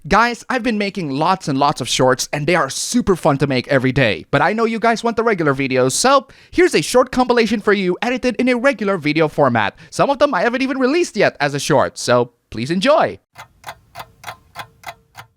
Guys, I've been making lots and lots of shorts and they are super fun to make every day. But I know you guys want the regular videos, so here's a short compilation for you edited in a regular video format. Some of them I haven't even released yet as a short, so please enjoy.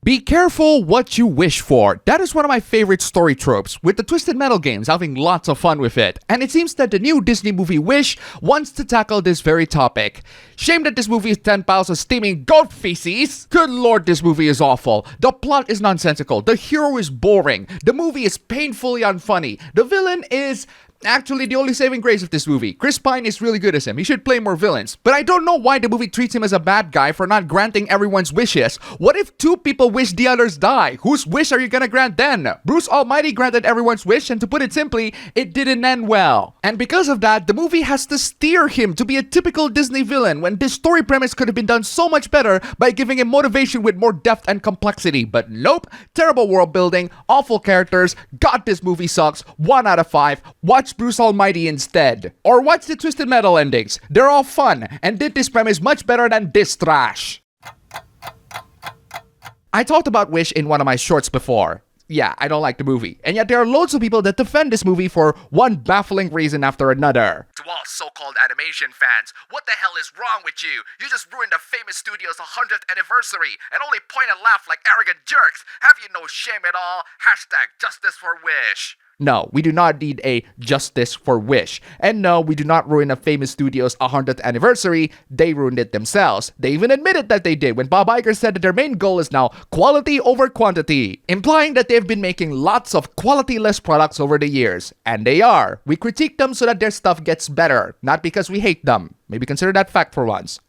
Be careful what you wish for. That is one of my favorite story tropes, with the Twisted Metal games having lots of fun with it. And it seems that the new Disney movie Wish wants to tackle this very topic. Shame that this movie is 10 piles of steaming goat feces. Good lord, this movie is awful. The plot is nonsensical. The hero is boring. The movie is painfully unfunny. The villain is actually the only saving grace of this movie. Chris Pine is really good as him. He should play more villains. But I don't know why the movie treats him as a bad guy for not granting everyone's wishes. What if two people wish the others die? Whose wish are you gonna grant then? Bruce Almighty granted everyone's wish, and to put it simply, it didn't end well. And because of that, the movie has to steer him to be a typical Disney villain when this story premise could have been done so much better by giving him motivation with more depth and complexity. But nope, terrible world building, awful characters. God, this movie sucks. 1 out of 5. Watch Bruce Almighty instead. Or watch the Twisted Metal endings. They're all fun and did this premise much better than this trash. I talked about Wish in one of my shorts before. Yeah, I don't like the movie. And yet there are loads of people that defend this movie for one baffling reason after another. To all so-called animation fans, what the hell is wrong with you? You just ruined the famous studio's 100th anniversary and only point and laugh like arrogant jerks. Have you no shame at all? Hashtag justice for Wish. No, we do not need a justice for Wish. And no, we do not ruin a famous studio's 100th anniversary. They ruined it themselves. They even admitted that they did when Bob Iger said that their main goal is now quality over quantity, implying that they've been making lots of quality-less products over the years. And they are. We critique them so that their stuff gets better, not because we hate them. Maybe consider that fact for once.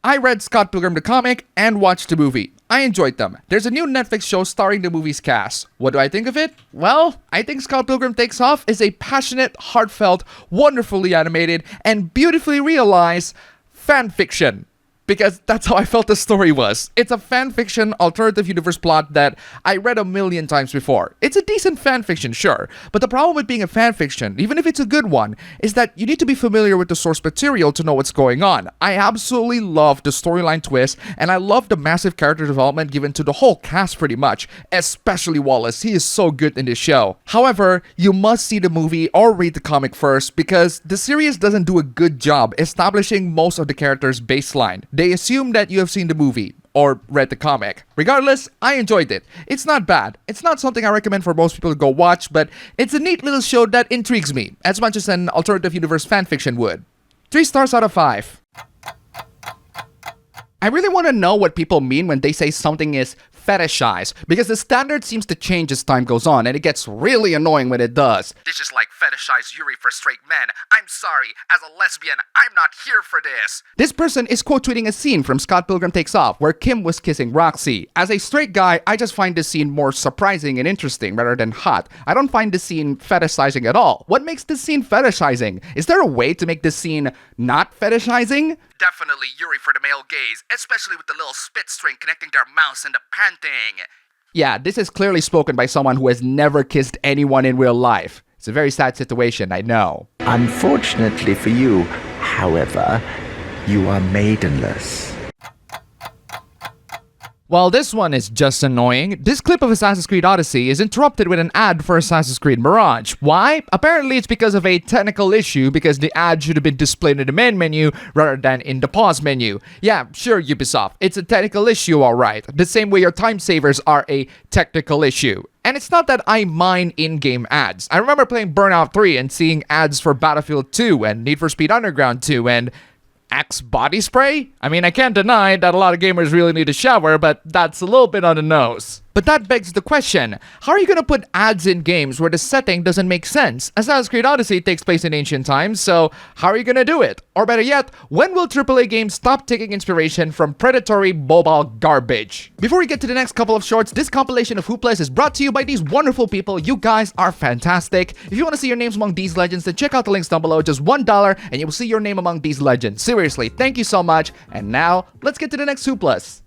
I read Scott Pilgrim the comic and watched the movie. I enjoyed them. There's a new Netflix show starring the movie's cast. What do I think of it? Well, I think Scott Pilgrim Takes Off is a passionate, heartfelt, wonderfully animated, and beautifully realized fan fiction. Because that's how I felt the story was. It's a fanfiction alternative universe plot that I read a million times before. It's a decent fanfiction, sure. But the problem with being a fanfiction, even if it's a good one, is that you need to be familiar with the source material to know what's going on. I absolutely love the storyline twist, and I love the massive character development given to the whole cast pretty much. Especially Wallace, he is so good in this show. However, you must see the movie or read the comic first, because the series doesn't do a good job establishing most of the characters' baseline. They assume that you have seen the movie or read the comic. Regardless, I enjoyed it. It's not bad. It's not something I recommend for most people to go watch, but it's a neat little show that intrigues me, as much as an alternative universe fanfiction would. 3 stars out of 5. I really want to know what people mean when they say something is fetishized, because the standard seems to change as time goes on, and it gets really annoying when it does. This is like fetishized Yuri for straight men. I'm sorry, as a lesbian, I'm not here for this. This person is quote tweeting a scene from Scott Pilgrim Takes Off where Kim was kissing Roxy. As a straight guy, I just find this scene more surprising and interesting rather than hot. I don't find this scene fetishizing at all. What makes this scene fetishizing? Is there a way to make this scene not fetishizing? Definitely Yuri for the male gaze, especially with the little spit string connecting their mouths and the panting. Yeah, this is clearly spoken by someone who has never kissed anyone in real life. It's a very sad situation, I know. Unfortunately for you, however, you are maidenless. While this one is just annoying, this clip of Assassin's Creed Odyssey is interrupted with an ad for Assassin's Creed Mirage. Why? Apparently it's because of a technical issue, because the ad should have been displayed in the main menu rather than in the pause menu. Yeah, sure, Ubisoft, it's a technical issue, alright. The same way your time savers are a technical issue. And it's not that I mind in-game ads. I remember playing Burnout 3 and seeing ads for Battlefield 2 and Need for Speed Underground 2 and Axe body spray? I mean, I can't deny that a lot of gamers really need a shower, but that's a little bit on the nose. But that begs the question, how are you gonna put ads in games where the setting doesn't make sense? Assassin's Creed Odyssey takes place in ancient times, so how are you gonna do it? Or better yet, when will AAA games stop taking inspiration from predatory mobile garbage? Before we get to the next couple of shorts, this compilation of Hoopless is brought to you by these wonderful people. You guys are fantastic. If you want to see your names among these legends, then check out the links down below. Just $1 and you will see your name among these legends. Seriously, thank you so much. And now, let's get to the next Hoopless.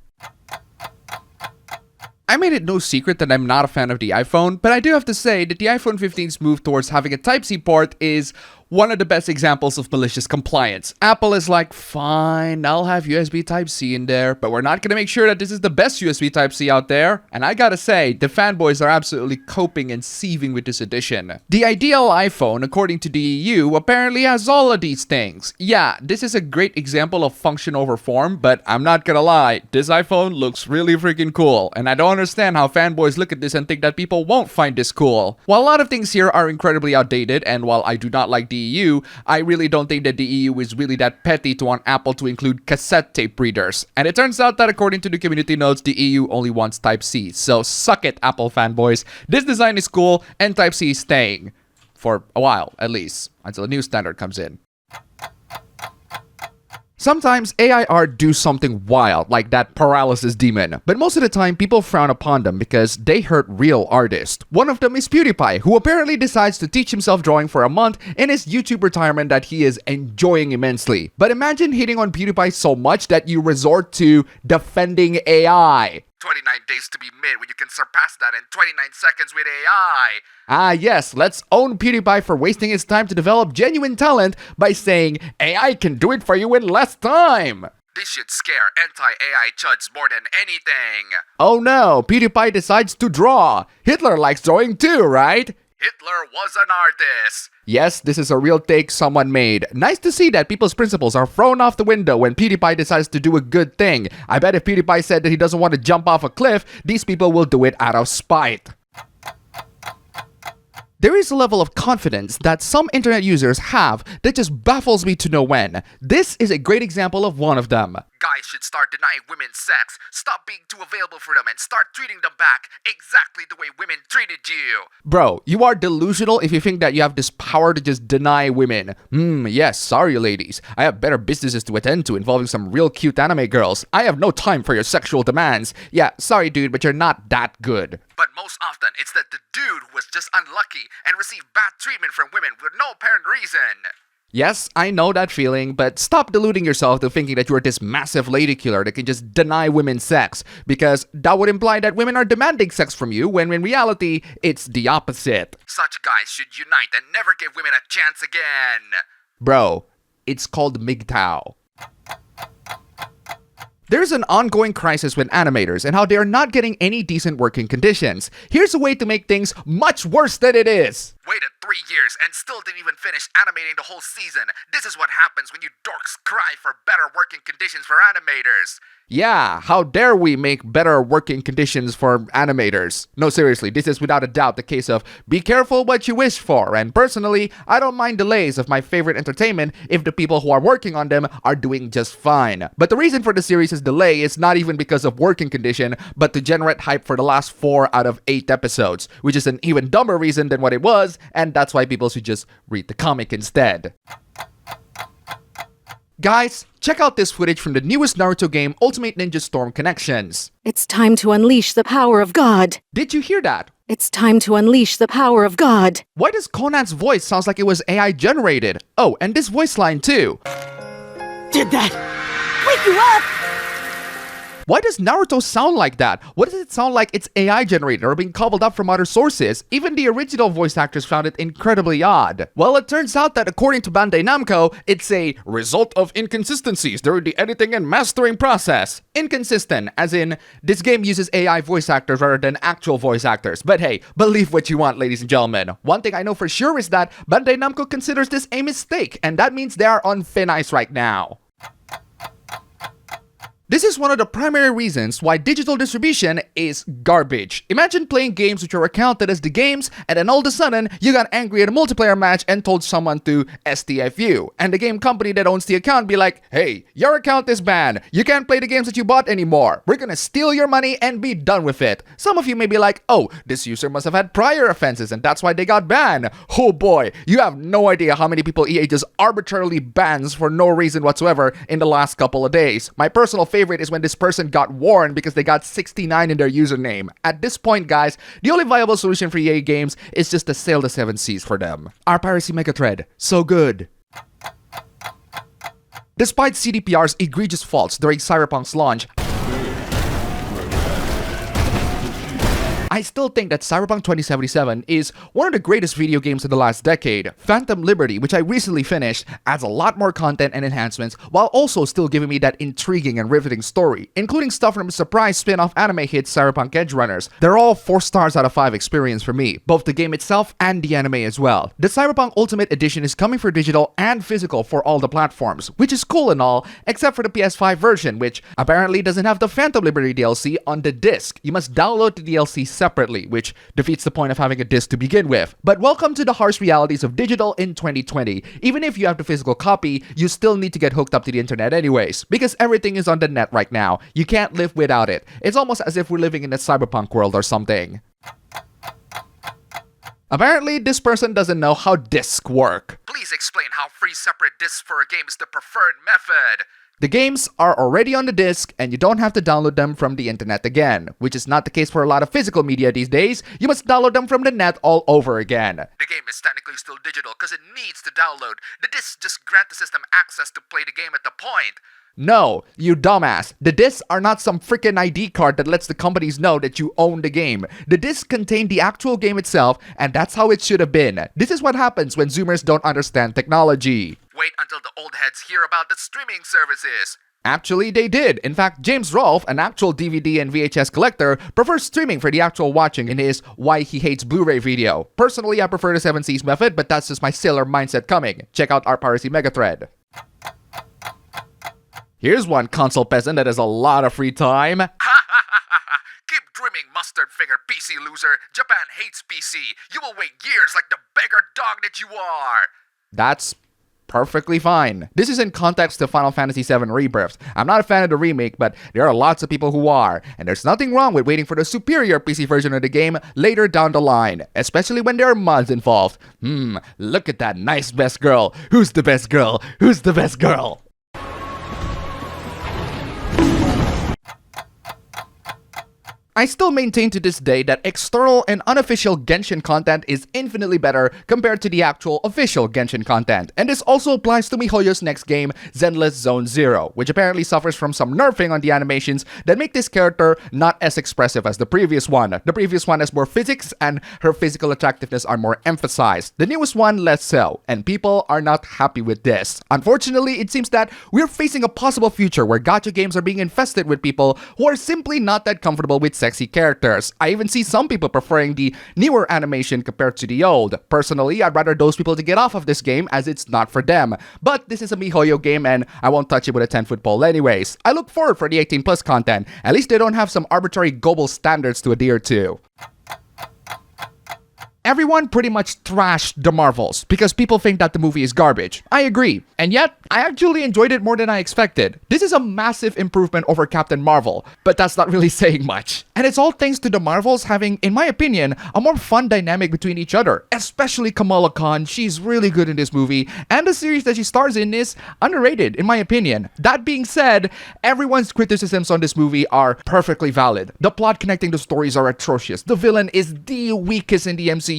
I made it no secret that I'm not a fan of the iPhone, but I do have to say that the iPhone 15's move towards having a Type-C port is One of the best examples of malicious compliance. Apple is like, fine, I'll have USB Type-C in there, but we're not gonna make sure that this is the best USB Type-C out there. And I gotta say, the fanboys are absolutely coping and seething with this addition. The ideal iPhone, according to the EU, apparently has all of these things. Yeah, this is a great example of function over form, but I'm not gonna lie, this iPhone looks really freaking cool, and I don't understand how fanboys look at this and think that people won't find this cool. While a lot of things here are incredibly outdated, and while I do not like the EU, I really don't think that the EU is really that petty to want Apple to include cassette tape readers. And it turns out that according to the community notes, the EU only wants Type-C. So suck it, Apple fanboys. This design is cool, and Type-C is staying. For a while, at least, until a new standard comes in. Sometimes AI art do something wild, like that paralysis demon, but most of the time people frown upon them because they hurt real artists. One of them is PewDiePie, who apparently decides to teach himself drawing for a month in his YouTube retirement that he is enjoying immensely. But imagine hitting on PewDiePie so much that you resort to defending AI. 29 days to be made when you can surpass that in 29 seconds with AI. Ah yes, let's own PewDiePie for wasting his time to develop genuine talent by saying AI can do it for you in less time. This should scare anti-AI chuds more than anything. Oh no, PewDiePie decides to draw. Hitler likes drawing too, right? Hitler was an artist. Yes, this is a real take someone made. Nice to see that people's principles are thrown off the window when PewDiePie decides to do a good thing. I bet if PewDiePie said that he doesn't want to jump off a cliff, these people will do it out of spite. There is a level of confidence that some internet users have that just baffles me to no end. This is a great example of one of them. Guys should start denying women sex, stop being too available for them, and start treating them back exactly the way women treated you. Bro, you are delusional if you think that you have this power to just deny women. Yes, sorry ladies. I have better businesses to attend to involving some real cute anime girls. I have no time for your sexual demands. Yeah, sorry dude, but you're not that good. But most often, it's that the dude was just unlucky and received bad treatment from women with no apparent reason. Yes, I know that feeling, but stop deluding yourself to thinking that you're this massive lady killer that can just deny women sex, because that would imply that women are demanding sex from you, when in reality, it's the opposite. Such guys should unite and never give women a chance again. Bro, it's called MGTOW. There's an ongoing crisis with animators and how they are not getting any decent working conditions. Here's a way to make things much worse than it is. Waited 3 years and still didn't even finish animating the whole season. This is what happens when you dorks cry for better working conditions for animators. Yeah, how dare we make better working conditions for animators? No, seriously, this is without a doubt the case of be careful what you wish for, and personally, I don't mind delays of my favorite entertainment if the people who are working on them are doing just fine. But the reason for the series' delay is not even because of working condition, but to generate hype for the last 4 out of 8 episodes, which is an even dumber reason than what it was, and that's why people should just read the comic instead. Guys, check out this footage from the newest Naruto game, Ultimate Ninja Storm Connections. It's time to unleash the power of God. Did you hear that? It's time to unleash the power of God. Why does Conan's voice sound like it was AI generated? Oh, and this voice line too. Did that wake you up? Why does Naruto sound like that? What does it sound like it's AI generated or being cobbled up from other sources? Even the original voice actors found it incredibly odd. Well, it turns out that according to Bandai Namco, it's a result of inconsistencies during the editing and mastering process. Inconsistent, as in, this game uses AI voice actors rather than actual voice actors. But hey, believe what you want, ladies and gentlemen. One thing I know for sure is that Bandai Namco considers this a mistake, and that means they are on thin ice right now. This is one of the primary reasons why digital distribution is garbage. Imagine playing games with your account that is the games, and then all of a sudden, you got angry at a multiplayer match and told someone to STFU. And the game company that owns the account be like, hey, your account is banned. You can't play the games that you bought anymore. We're gonna steal your money and be done with it. Some of you may be like, oh, this user must have had prior offenses and that's why they got banned. Oh boy, you have no idea how many people EA just arbitrarily bans for no reason whatsoever in the last couple of days. My personal favorite is when this person got warned because they got 69 in their username. At this point, guys, the only viable solution for EA games is just to sail the 7 seas for them. Our piracy megathread, so good. Despite CDPR's egregious faults during Cyberpunk's launch, I still think that Cyberpunk 2077 is one of the greatest video games of the last decade. Phantom Liberty, which I recently finished, adds a lot more content and enhancements while also still giving me that intriguing and riveting story, including stuff from the surprise spin-off anime hit Cyberpunk Edge Runners. They're all 4 stars out of 5 experience for me, both the game itself and the anime as well. The Cyberpunk Ultimate Edition is coming for digital and physical for all the platforms, which is cool and all, except for the PS5 version, which apparently doesn't have the Phantom Liberty DLC on the disc. You must download the DLC separately, which defeats the point of having a disc to begin with. But welcome to the harsh realities of digital in 2020. Even if you have the physical copy, you still need to get hooked up to the internet anyways, because everything is on the net right now. You can't live without it. It's almost as if we're living in a cyberpunk world or something. Apparently, this person doesn't know how discs work. Please explain how free separate discs for a game is the preferred method. The games are already on the disc and you don't have to download them from the internet again, which is not the case for a lot of physical media these days. You must download them from the net all over again. The game is technically still digital because it needs to download. The discs just grant the system access to play the game at the point. No, you dumbass. The discs are not some freaking ID card that lets the companies know that you own the game. The discs contain the actual game itself, and that's how it should have been. This is what happens when Zoomers don't understand technology. Wait until the old heads hear about the streaming services. Actually, they did. In fact, James Rolfe, an actual DVD and VHS collector, prefers streaming for the actual watching in his Why He Hates Blu-ray video. Personally, I prefer the 7 Seas method, but that's just my sailor mindset coming. Check out our piracy megathread. Here's one console peasant that has a lot of free time. Keep dreaming, mustard finger PC loser. Japan hates PC. You will wait years like the beggar dog that you are. That's perfectly fine. This is in context to Final Fantasy VII Rebirth. I'm not a fan of the remake, but there are lots of people who are, and there's nothing wrong with waiting for the superior PC version of the game later down the line, especially when there are mods involved. Look at that nice best girl. Who's the best girl? Who's the best girl? I still maintain to this day that external and unofficial Genshin content is infinitely better compared to the actual official Genshin content. And this also applies to MiHoYo's next game, Zenless Zone Zero, which apparently suffers from some nerfing on the animations that make this character not as expressive as the previous one. The previous one has more physics and her physical attractiveness are more emphasized. The newest one less so, and people are not happy with this. Unfortunately, it seems that we're facing a possible future where gacha games are being infested with people who are simply not that comfortable with sexy characters. I even see some people preferring the newer animation compared to the old. Personally, I'd rather those people to get off of this game as it's not for them. But this is a MiHoYo game and I won't touch it with a 10-foot pole anyways. I look forward for the 18+ content. At least they don't have some arbitrary global standards to adhere to. Everyone pretty much trashed the Marvels because people think that the movie is garbage. I agree. And yet, I actually enjoyed it more than I expected. This is a massive improvement over Captain Marvel, but that's not really saying much. And it's all thanks to the Marvels having, in my opinion, a more fun dynamic between each other. Especially Kamala Khan, she's really good in this movie, and the series that she stars in is underrated, in my opinion. That being said, everyone's criticisms on this movie are perfectly valid. The plot connecting the stories are atrocious. The villain is the weakest in the MCU.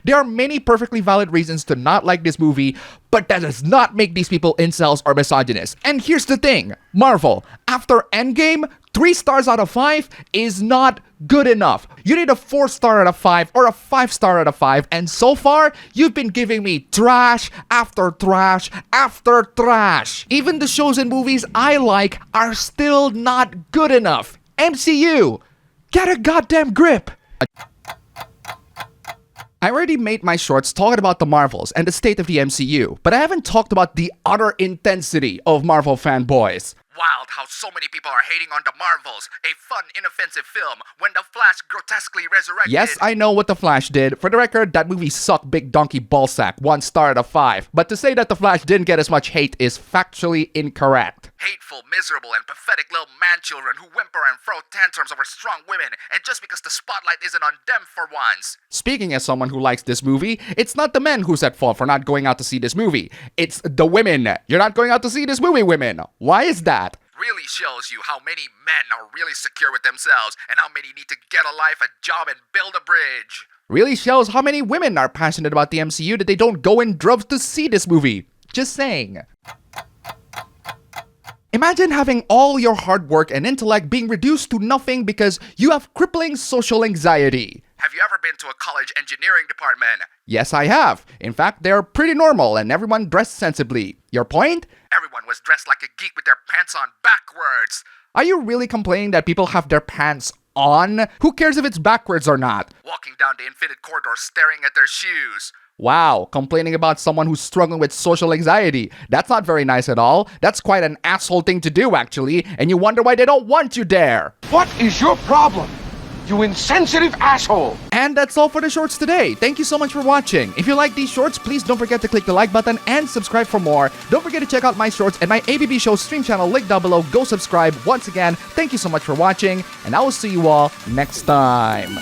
There are many perfectly valid reasons to not like this movie, but that does not make these people incels or misogynists. And here's the thing, Marvel, after Endgame, 3 stars out of 5 is not good enough. You need a 4-star out of 5 or a 5-star out of 5, and so far, you've been giving me trash after trash after trash. Even the shows and movies I like are still not good enough. MCU, get a goddamn grip. I already made my shorts talking about the Marvels and the state of the MCU, but I haven't talked about the utter intensity of Marvel fanboys. Wild how so many people are hating on The Marvels, a fun, inoffensive film when The Flash grotesquely resurrected. Yes, I know what The Flash did. For the record, that movie sucked big donkey ballsack, 1 star out of 5. But to say that The Flash didn't get as much hate is factually incorrect. Hateful, miserable, and pathetic little man-children who whimper and throw tantrums over strong women, and just because the spotlight isn't on them for once. Speaking as someone who likes this movie, it's not the men who's at fault for not going out to see this movie. It's the women. You're not going out to see this movie, women. Why is that? Really shows you how many men are really secure with themselves and how many need to get a life, a job, and build a bridge. Really shows how many women are passionate about the MCU that they don't go in droves to see this movie. Just saying. Imagine having all your hard work and intellect being reduced to nothing because you have crippling social anxiety. Have you ever been to a college engineering department? Yes, I have. In fact, they're pretty normal and everyone dressed sensibly. Your point? Everyone was dressed like a geek with their pants on backwards. Are you really complaining that people have their pants on? Who cares if it's backwards or not? Walking down the infinite corridor staring at their shoes. Wow, complaining about someone who's struggling with social anxiety. That's not very nice at all. That's quite an asshole thing to do, actually, and you wonder why they don't want you there. What is your problem? You insensitive asshole! And that's all for the shorts today. Thank you so much for watching. If you like these shorts, please don't forget to click the like button and subscribe for more. Don't forget to check out my shorts and my ABB Show stream channel link down below. Go subscribe. Once again, thank you so much for watching, and I will see you all next time.